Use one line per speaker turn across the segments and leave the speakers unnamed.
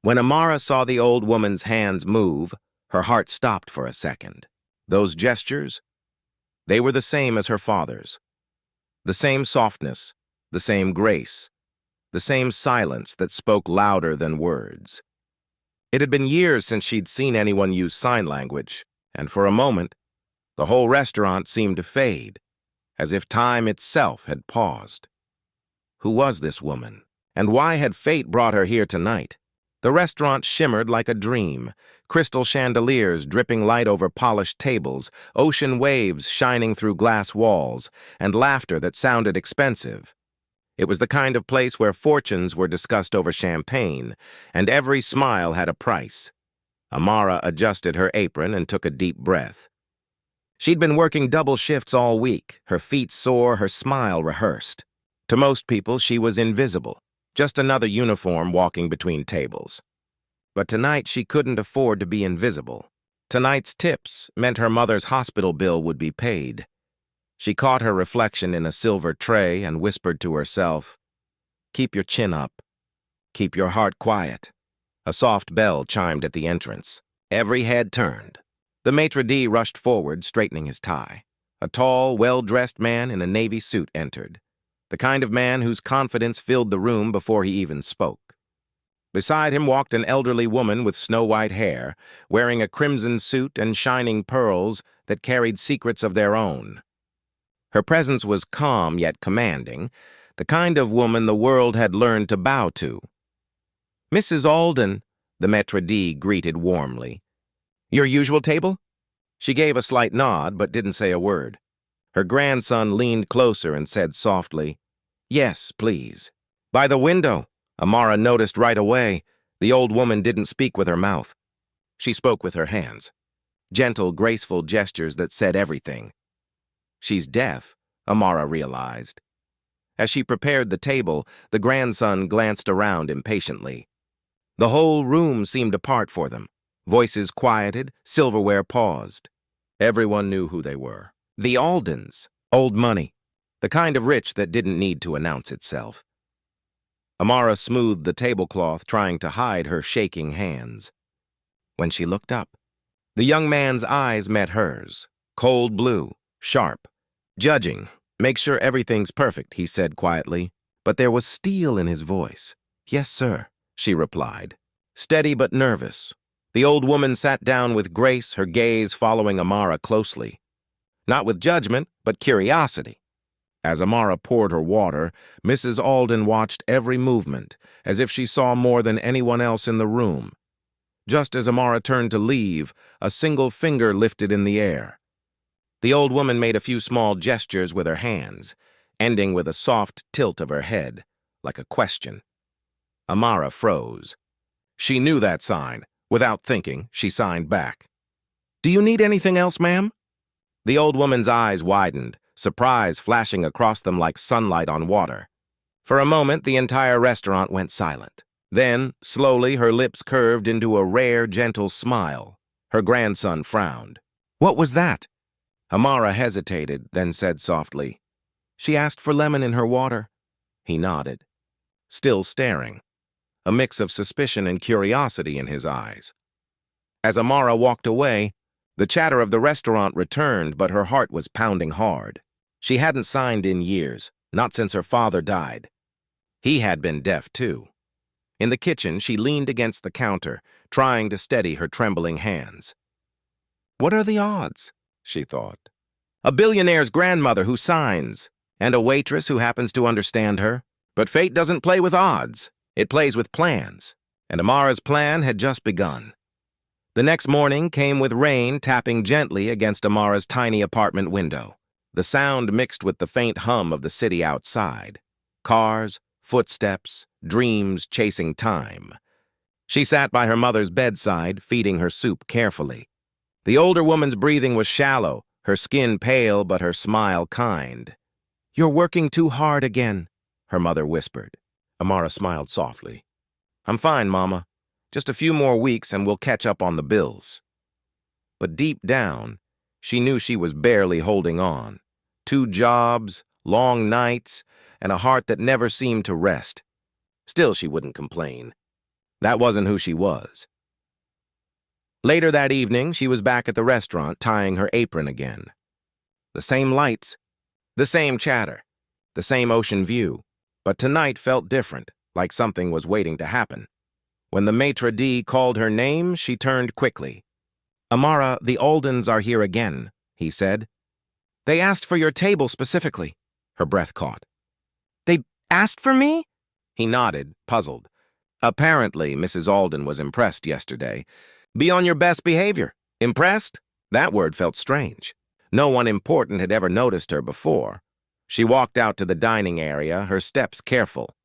When Amara saw the old woman's hands move, her heart stopped for a second. Those gestures, they were the same as her father's. The same softness, the same grace, the same silence that spoke louder than words. It had been years since she'd seen anyone use sign language, and for a moment, the whole restaurant seemed to fade, as if time itself had paused. Who was this woman, and why had fate brought her here tonight? The restaurant shimmered like a dream, crystal chandeliers dripping light over polished tables, ocean waves shining through glass walls, and laughter that sounded expensive. It was the kind of place where fortunes were discussed over champagne, and every smile had a price. Amara adjusted her apron and took a deep breath. She'd been working double shifts all week, her feet sore, her smile rehearsed. To most people, she was invisible, just another uniform walking between tables. But tonight, she couldn't afford to be invisible. Tonight's tips meant her mother's hospital bill would be paid. She caught her reflection in a silver tray and whispered to herself, "Keep your chin up. Keep your heart quiet." A soft bell chimed at the entrance. Every head turned. The maitre d' rushed forward, straightening his tie. A tall, well-dressed man in a navy suit entered, the kind of man whose confidence filled the room before he even spoke. Beside him walked an elderly woman with snow-white hair, wearing a crimson suit and shining pearls that carried secrets of their own. Her presence was calm yet commanding, the kind of woman the world had learned to bow to. "Mrs. Alden," the maitre d' greeted warmly. "Your usual table?" She gave a slight nod but didn't say a word. Her grandson leaned closer and said softly, "Yes, please." By the window, Amara noticed right away, the old woman didn't speak with her mouth. She spoke with her hands. Gentle, graceful gestures that said everything. She's deaf, Amara realized. As she prepared the table, the grandson glanced around impatiently. The whole room seemed apart for them. Voices quieted, silverware paused. Everyone knew who they were. The Aldens, old money, the kind of rich that didn't need to announce itself. Amara smoothed the tablecloth, trying to hide her shaking hands. When she looked up, the young man's eyes met hers, cold blue, sharp. "Judging, make sure everything's perfect," he said quietly, but there was steel in his voice. "Yes, sir," she replied, steady but nervous. The old woman sat down with grace, her gaze following Amara closely. Not with judgment, but curiosity. As Amara poured her water, Mrs. Alden watched every movement, as if she saw more than anyone else in the room. Just as Amara turned to leave, a single finger lifted in the air. The old woman made a few small gestures with her hands, ending with a soft tilt of her head, like a question. Amara froze. She knew that sign. Without thinking, she signed back. "Do you need anything else, ma'am?" The old woman's eyes widened, surprise flashing across them like sunlight on water. For a moment, the entire restaurant went silent. Then, slowly, her lips curved into a rare, gentle smile. Her grandson frowned. "What was that?" Amara hesitated, then said softly, "She asked for lemon in her water." He nodded, still staring, a mix of suspicion and curiosity in his eyes. As Amara walked away, the chatter of the restaurant returned, but her heart was pounding hard. She hadn't signed in years, not since her father died. He had been deaf, too. In the kitchen, she leaned against the counter, trying to steady her trembling hands. "What are the odds?" she thought. "A billionaire's grandmother who signs, and a waitress who happens to understand her. But fate doesn't play with odds. It plays with plans, and Amara's plan had just begun. The next morning came with rain tapping gently against Amara's tiny apartment window. The sound mixed with the faint hum of the city outside. Cars, footsteps, dreams chasing time. She sat by her mother's bedside, feeding her soup carefully. The older woman's breathing was shallow, her skin pale but her smile kind. "You're working too hard again," her mother whispered. Amara smiled softly. "I'm fine, Mama. Just a few more weeks and we'll catch up on the bills." But deep down, she knew she was barely holding on. 2 jobs, long nights, and a heart that never seemed to rest. Still, she wouldn't complain. That wasn't who she was. Later that evening, she was back at the restaurant tying her apron again. The same lights, the same chatter, the same ocean view, but tonight felt different, like something was waiting to happen. When the maitre d' called her name, she turned quickly. "Amara, the Aldens are here again," he said. "They asked for your table specifically." Her breath caught. "They asked for me?" He nodded, puzzled. Apparently, Mrs. Alden was impressed yesterday. Be on your best behavior. Impressed? That word felt strange. No one important had ever noticed her before. She walked out to the dining area, her steps careful.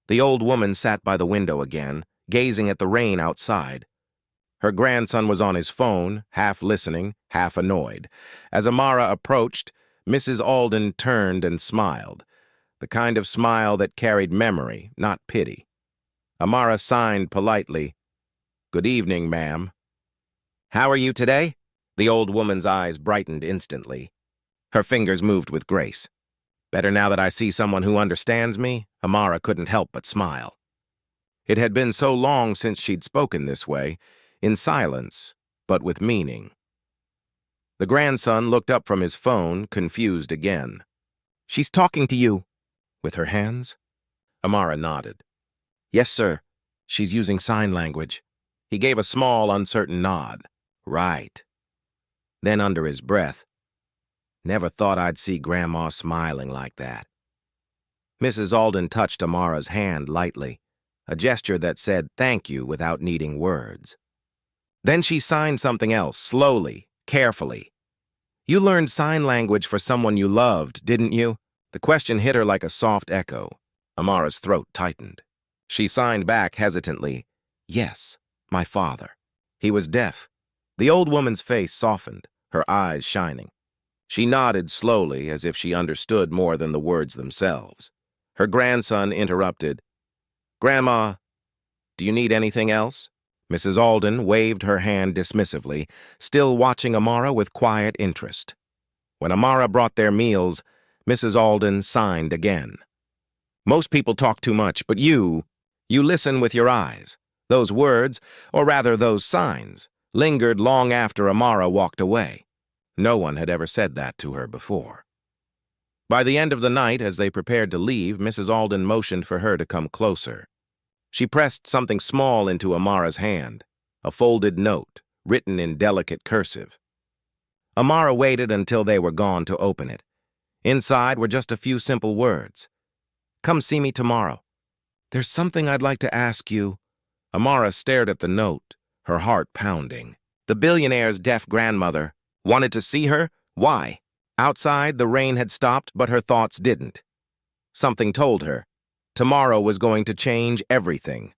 The old woman sat by the window again, gazing at the rain outside. Her grandson was on his phone, half listening, half annoyed. As Amara approached, Mrs. Alden turned and smiled, the kind of smile that carried memory, not pity. Amara signed politely. "Good evening, ma'am." "How are you today?" The old woman's eyes brightened instantly. Her fingers moved with grace. "Better now that I see someone who understands me?" Amara couldn't help but smile. It had been so long since she'd spoken this way, in silence, but with meaning. The grandson looked up from his phone, confused again. "She's talking to you." "With her hands?" Amara nodded. "Yes, sir. She's using sign language." He gave a small, uncertain nod. "Right." Then under his breath, "Never thought I'd see Grandma smiling like that." Mrs. Alden touched Amara's hand lightly, a gesture that said thank you without needing words. Then she signed something else, slowly, carefully. "You learned sign language for someone you loved, didn't you?" The question hit her like a soft echo. Amara's throat tightened. She signed back hesitantly, "Yes, my father." He was deaf. The old woman's face softened, her eyes shining. She nodded slowly, as if she understood more than the words themselves. Her grandson interrupted. "Grandma, do you need anything else?" Mrs. Alden waved her hand dismissively, still watching Amara with quiet interest. When Amara brought their meals, Mrs. Alden signed again. "Most people talk too much, but you listen with your eyes." Those words, or rather those signs, lingered long after Amara walked away. No one had ever said that to her before. By the end of the night, as they prepared to leave, Mrs. Alden motioned for her to come closer. She pressed something small into Amara's hand, a folded note, written in delicate cursive. Amara waited until they were gone to open it. Inside were just a few simple words. "Come see me tomorrow. There's something I'd like to ask you." Amara stared at the note, her heart pounding. The billionaire's deaf grandmother wanted to see her? Why? Outside, the rain had stopped, but her thoughts didn't. Something told her tomorrow was going to change everything.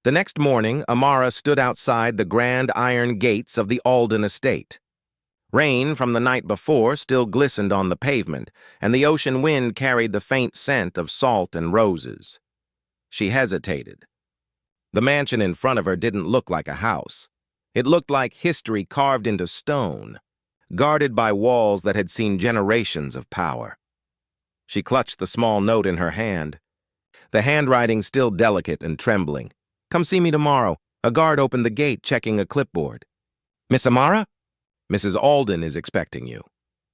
The next morning, Amara stood outside the grand iron gates of the Alden estate. Rain from the night before still glistened on the pavement, and the ocean wind carried the faint scent of salt and roses. She hesitated. The mansion in front of her didn't look like a house. It looked like history carved into stone, guarded by walls that had seen generations of power. She clutched the small note in her hand, the handwriting still delicate and trembling. "Come see me tomorrow." A guard opened the gate, checking a clipboard. "Miss Amara? Mrs. Alden is expecting you."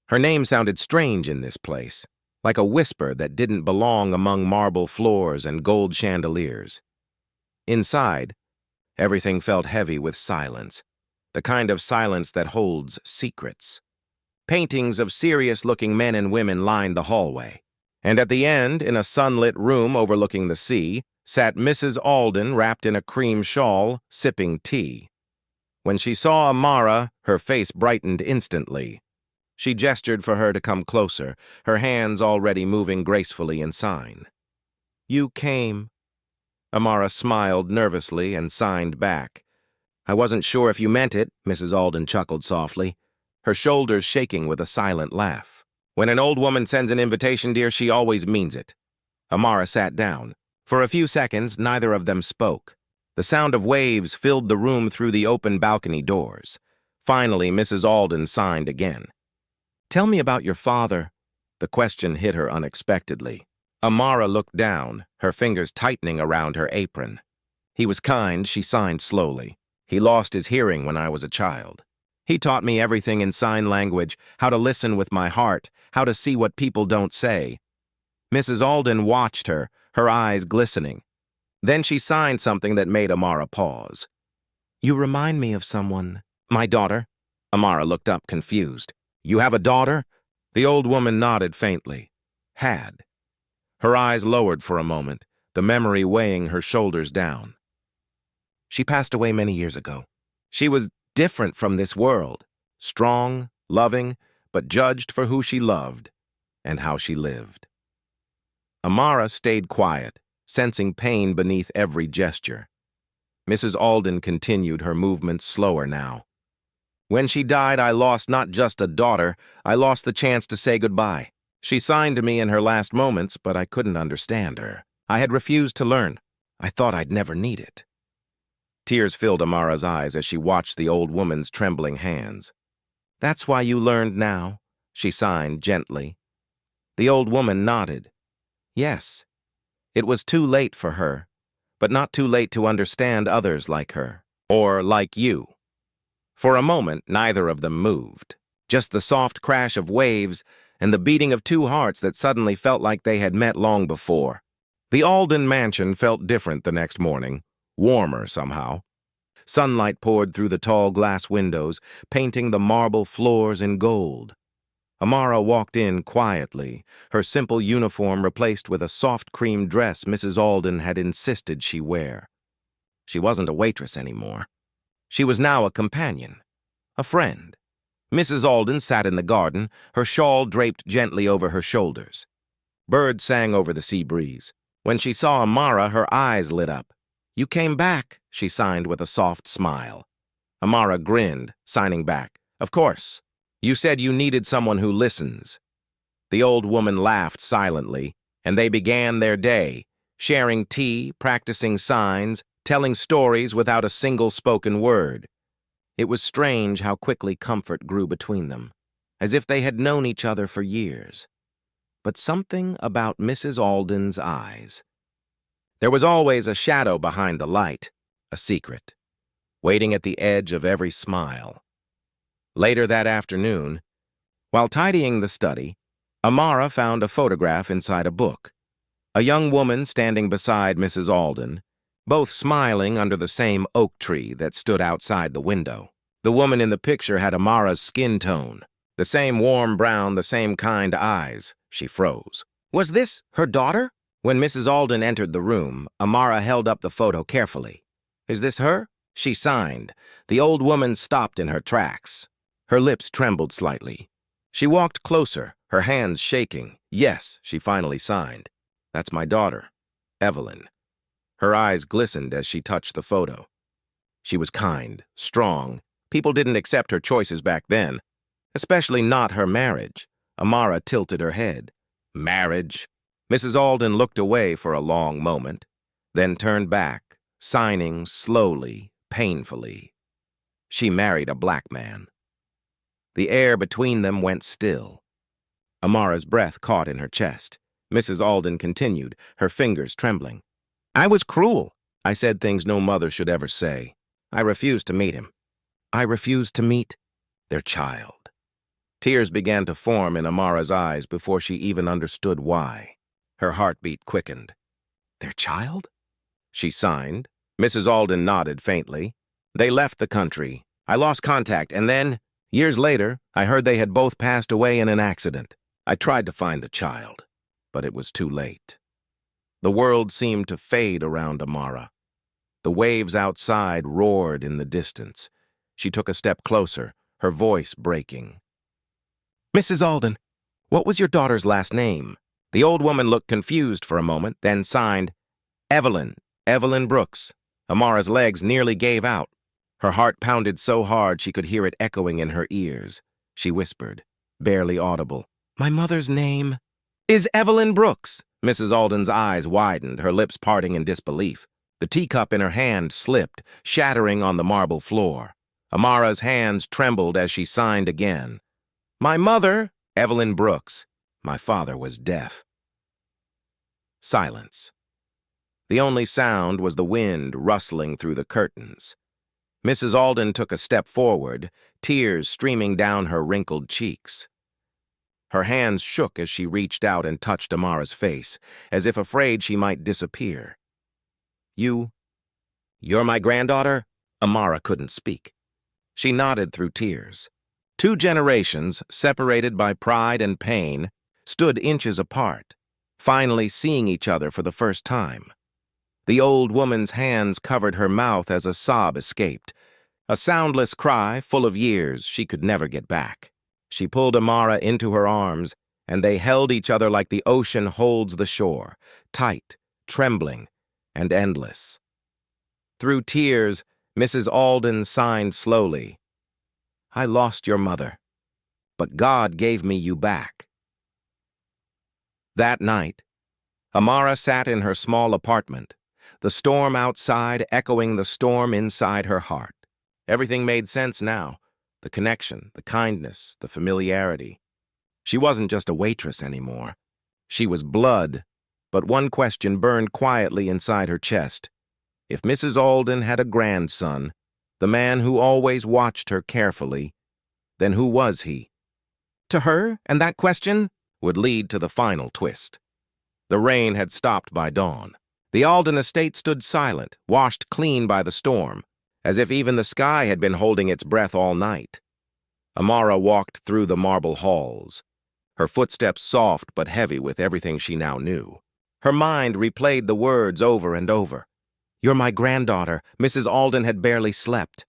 Her name sounded strange in this place, like a whisper that didn't belong among marble floors and gold chandeliers. Inside, everything felt heavy with silence, the kind of silence that holds secrets. Paintings of serious-looking men and women lined the hallway, and at the end, in a sunlit room overlooking the sea, sat Mrs. Alden wrapped in a cream shawl, sipping tea. When she saw Amara, her face brightened instantly. She gestured for her to come closer, her hands already moving gracefully in sign. "You came." Amara smiled nervously and signed back. "I wasn't sure if you meant it," Mrs. Alden chuckled softly, her shoulders shaking with a silent laugh. "When an old woman sends an invitation, dear, she always means it." Amara sat down. For a few seconds, neither of them spoke. The sound of waves filled the room through the open balcony doors. Finally, Mrs. Alden signed again. "Tell me about your father." The question hit her unexpectedly. Amara looked down, her fingers tightening around her apron. He was kind, she signed slowly. He lost his hearing when I was a child. He taught me everything in sign language, how to listen with my heart, how to see what people don't say. Mrs. Alden watched her, her eyes glistening. Then she signed something that made Amara pause. "You remind me of someone." "My daughter?" Amara looked up, confused. "You have a daughter?" The old woman nodded faintly. Had. Her eyes lowered for a moment, the memory weighing her shoulders down. "She passed away many years ago. She was different from this world, strong, loving, but judged for who she loved and how she lived." Amara stayed quiet, sensing pain beneath every gesture. Mrs. Alden continued, her movements slower now. "When she died, I lost not just a daughter, I lost the chance to say goodbye. She signed to me in her last moments, but I couldn't understand her. I had refused to learn. I thought I'd never need it." Tears filled Amara's eyes as she watched the old woman's trembling hands. "That's why you learned now," she signed gently. The old woman nodded. Yes, it was too late for her, but not too late to understand others like her, or like you. For a moment, neither of them moved. Just the soft crash of waves and the beating of two hearts that suddenly felt like they had met long before. The Alden mansion felt different the next morning, warmer somehow. Sunlight poured through the tall glass windows, painting the marble floors in gold. Amara walked in quietly, her simple uniform replaced with a soft cream dress Mrs. Alden had insisted she wear. She wasn't a waitress anymore. She was now a companion, a friend. Mrs. Alden sat in the garden, her shawl draped gently over her shoulders. Birds sang over the sea breeze. When she saw Amara, her eyes lit up. "You came back," she signed with a soft smile. Amara grinned, signing back. "Of course. You said you needed someone who listens." The old woman laughed silently, and they began their day, sharing tea, practicing signs, telling stories without a single spoken word. It was strange how quickly comfort grew between them, as if they had known each other for years. But something about Mrs. Alden's eyes. There was always a shadow behind the light, a secret, waiting at the edge of every smile. Later that afternoon, while tidying the study, Amara found a photograph inside a book. A young woman standing beside Mrs. Alden, both smiling under the same oak tree that stood outside the window. The woman in the picture had Amara's skin tone, the same warm brown, the same kind eyes. She froze. Was this her daughter? When Mrs. Alden entered the room, Amara held up the photo carefully. "Is this her?" She signed. The old woman stopped in her tracks. Her lips trembled slightly. She walked closer, her hands shaking. "Yes," she finally signed. "That's my daughter, Evelyn." Her eyes glistened as she touched the photo. She was kind, strong. People didn't accept her choices back then, especially not her marriage. Amara tilted her head. "Marriage?" Mrs. Alden looked away for a long moment, then turned back, signing slowly, painfully. She married a black man. The air between them went still. Amara's breath caught in her chest. Mrs. Alden continued, her fingers trembling. "I was cruel. I said things no mother should ever say. I refused to meet him. I refused to meet their child." Tears began to form in Amara's eyes before she even understood why. Her heartbeat quickened. "Their child?" She signed. Mrs. Alden nodded faintly. "They left the country. I lost contact, and then, years later, I heard they had both passed away in an accident. I tried to find the child, but it was too late." The world seemed to fade around Amara. The waves outside roared in the distance. She took a step closer, her voice breaking. "Mrs. Alden, what was your daughter's last name?" The old woman looked confused for a moment, then signed, "Evelyn, Evelyn Brooks." Amara's legs nearly gave out. Her heart pounded so hard she could hear it echoing in her ears. She whispered, barely audible, "My mother's name is Evelyn Brooks." Mrs. Alden's eyes widened, her lips parting in disbelief. The teacup in her hand slipped, shattering on the marble floor. Amara's hands trembled as she signed again. "My mother, Evelyn Brooks. My father was deaf." Silence. The only sound was the wind rustling through the curtains. Mrs. Alden took a step forward, tears streaming down her wrinkled cheeks. Her hands shook as she reached out and touched Amara's face, as if afraid she might disappear. You're my granddaughter?" Amara couldn't speak. She nodded through tears. 2 generations, separated by pride and pain, stood inches apart, finally seeing each other for the first time. The old woman's hands covered her mouth as a sob escaped, a soundless cry full of years she could never get back. She pulled Amara into her arms, and they held each other like the ocean holds the shore, tight, trembling, and endless. Through tears, Mrs. Alden signed slowly, "I lost your mother, but God gave me you back." That night, Amara sat in her small apartment, the storm outside echoing the storm inside her heart. Everything made sense now. The connection, the kindness, the familiarity. She wasn't just a waitress anymore. She was blood, but one question burned quietly inside her chest. If Mrs. Alden had a grandson, the man who always watched her carefully, then who was he? To her, and that question would lead to the final twist. The rain had stopped by dawn. The Alden estate stood silent, washed clean by the storm, as if even the sky had been holding its breath all night. Amara walked through the marble halls, her footsteps soft but heavy with everything she now knew. Her mind replayed the words over and over. "You're my granddaughter." Mrs. Alden had barely slept.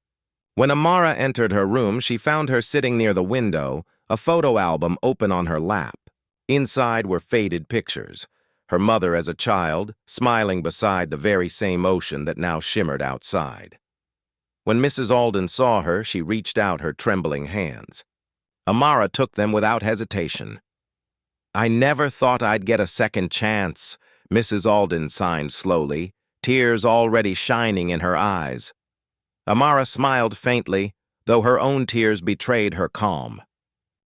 When Amara entered her room, she found her sitting near the window, a photo album open on her lap. Inside were faded pictures. Her mother as a child, smiling beside the very same ocean that now shimmered outside. When Mrs. Alden saw her, she reached out her trembling hands. Amara took them without hesitation. "I never thought I'd get a second chance," Mrs. Alden signed slowly, tears already shining in her eyes. Amara smiled faintly, though her own tears betrayed her calm.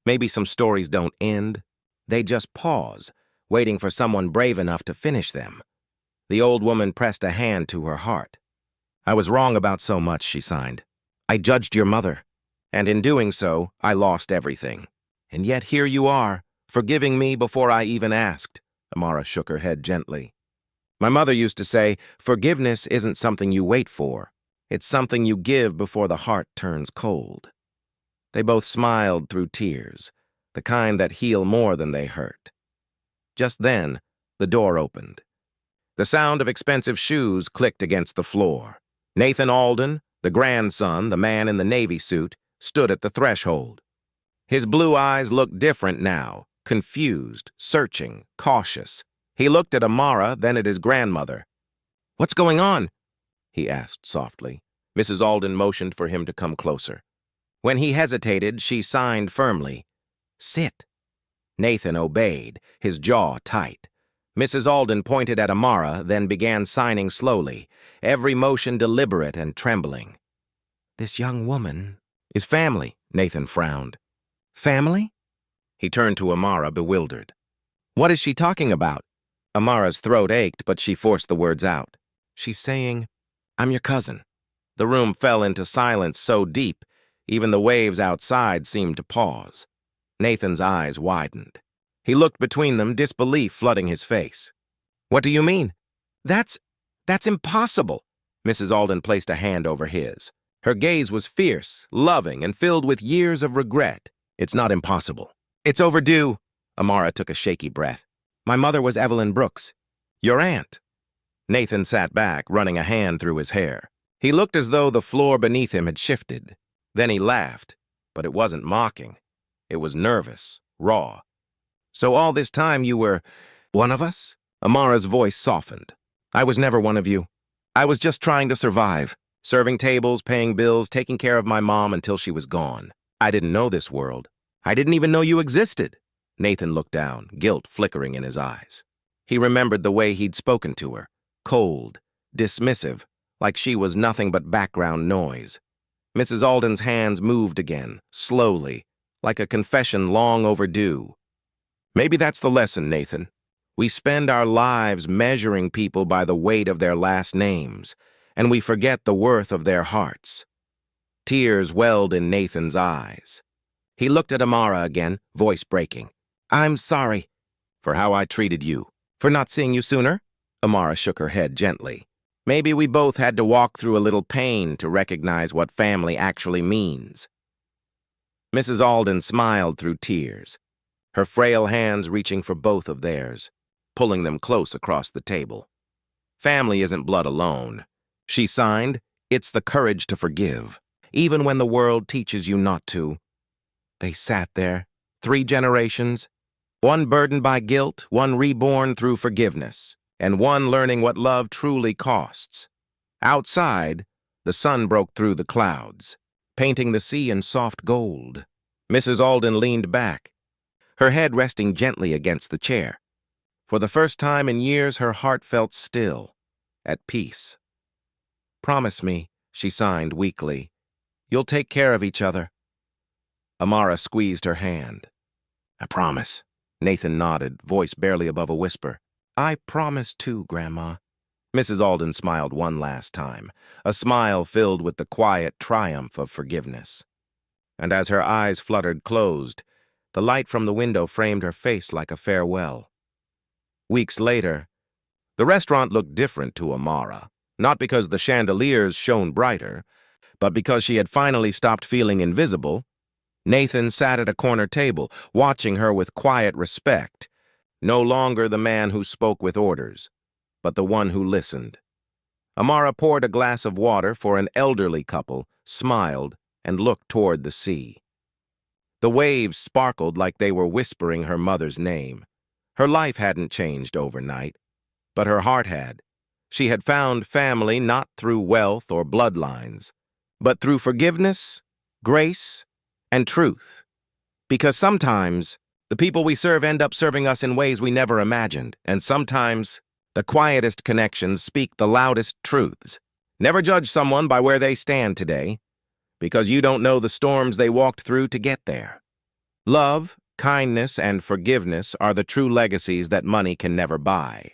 Maybe some stories don't end. They just pause, waiting for someone brave enough to finish them. The old woman pressed a hand to her heart. "I was wrong about so much," she signed. "I judged your mother, and in doing so, I lost everything. And yet here you are, forgiving me before I even asked." Amara shook her head gently. "My mother used to say, forgiveness isn't something you wait for. It's something you give before the heart turns cold." They both smiled through tears, the kind that heal more than they hurt. Just then, the door opened. The sound of expensive shoes clicked against the floor. Nathan Alden, the grandson, the man in the Navy suit, stood at the threshold. His blue eyes looked different now, confused, searching, cautious. He looked at Amara, then at his grandmother. "What's going on?" he asked softly. Mrs. Alden motioned for him to come closer. When he hesitated, she signed firmly, "Sit." Nathan obeyed, his jaw tight. Mrs. Alden pointed at Amara, then began signing slowly, every motion deliberate and trembling. "This young woman is family," Nathan frowned. "Family?" He turned to Amara, bewildered. "What is she talking about?" Amara's throat ached, but she forced the words out. "She's saying, I'm your cousin." The room fell into silence so deep, even the waves outside seemed to pause. Nathan's eyes widened. He looked between them, disbelief flooding his face. "What do you mean?" That's impossible." Mrs. Alden placed a hand over his. Her gaze was fierce, loving, and filled with years of regret. "It's not impossible. It's overdue." Amara took a shaky breath. "My mother was Evelyn Brooks. Your aunt." Nathan sat back, running a hand through his hair. He looked as though the floor beneath him had shifted. Then he laughed, but it wasn't mocking. It was nervous, raw. "So all this time you were one of us?" Amara's voice softened. "I was never one of you. I was just trying to survive, serving tables, paying bills, taking care of my mom until she was gone. I didn't know this world. I didn't even know you existed." Nathan looked down, guilt flickering in his eyes. He remembered the way he'd spoken to her, cold, dismissive, like she was nothing but background noise. Mrs. Alden's hands moved again, slowly, like a confession long overdue. "Maybe that's the lesson, Nathan. We spend our lives measuring people by the weight of their last names, and we forget the worth of their hearts. Tears welled in Nathan's eyes. He looked at Amara again, voice breaking. "I'm sorry for how I treated you. For not seeing you sooner?" Amara shook her head gently. "Maybe we both had to walk through a little pain to recognize what family actually means." Mrs. Alden smiled through tears, her frail hands reaching for both of theirs, pulling them close across the table. "Family isn't blood alone," she signed. "It's the courage to forgive, even when the world teaches you not to." They sat there, 3 generations, one burdened by guilt, one reborn through forgiveness, and one learning what love truly costs. Outside, the sun broke through the clouds, painting the sea in soft gold. Mrs. Alden leaned back, her head resting gently against the chair. For the first time in years, her heart felt still, at peace. "Promise me," she signed weakly, "you'll take care of each other." Amara squeezed her hand. "I promise." Nathan nodded, voice barely above a whisper. "I promise too, Grandma." Mrs. Alden smiled one last time, a smile filled with the quiet triumph of forgiveness. And as her eyes fluttered closed, the light from the window framed her face like a farewell. Weeks later, the restaurant looked different to Amara, not because the chandeliers shone brighter, but because she had finally stopped feeling invisible. Nathan sat at a corner table, watching her with quiet respect, no longer the man who spoke with orders, but the one who listened. Amara poured a glass of water for an elderly couple, smiled, and looked toward the sea. The waves sparkled like they were whispering her mother's name. Her life hadn't changed overnight, but her heart had. She had found family not through wealth or bloodlines, but through forgiveness, grace, and truth. Because sometimes the people we serve end up serving us in ways we never imagined, and sometimes the quietest connections speak the loudest truths. Never judge someone by where they stand today, because you don't know the storms they walked through to get there. Love, kindness, and forgiveness are the true legacies that money can never buy.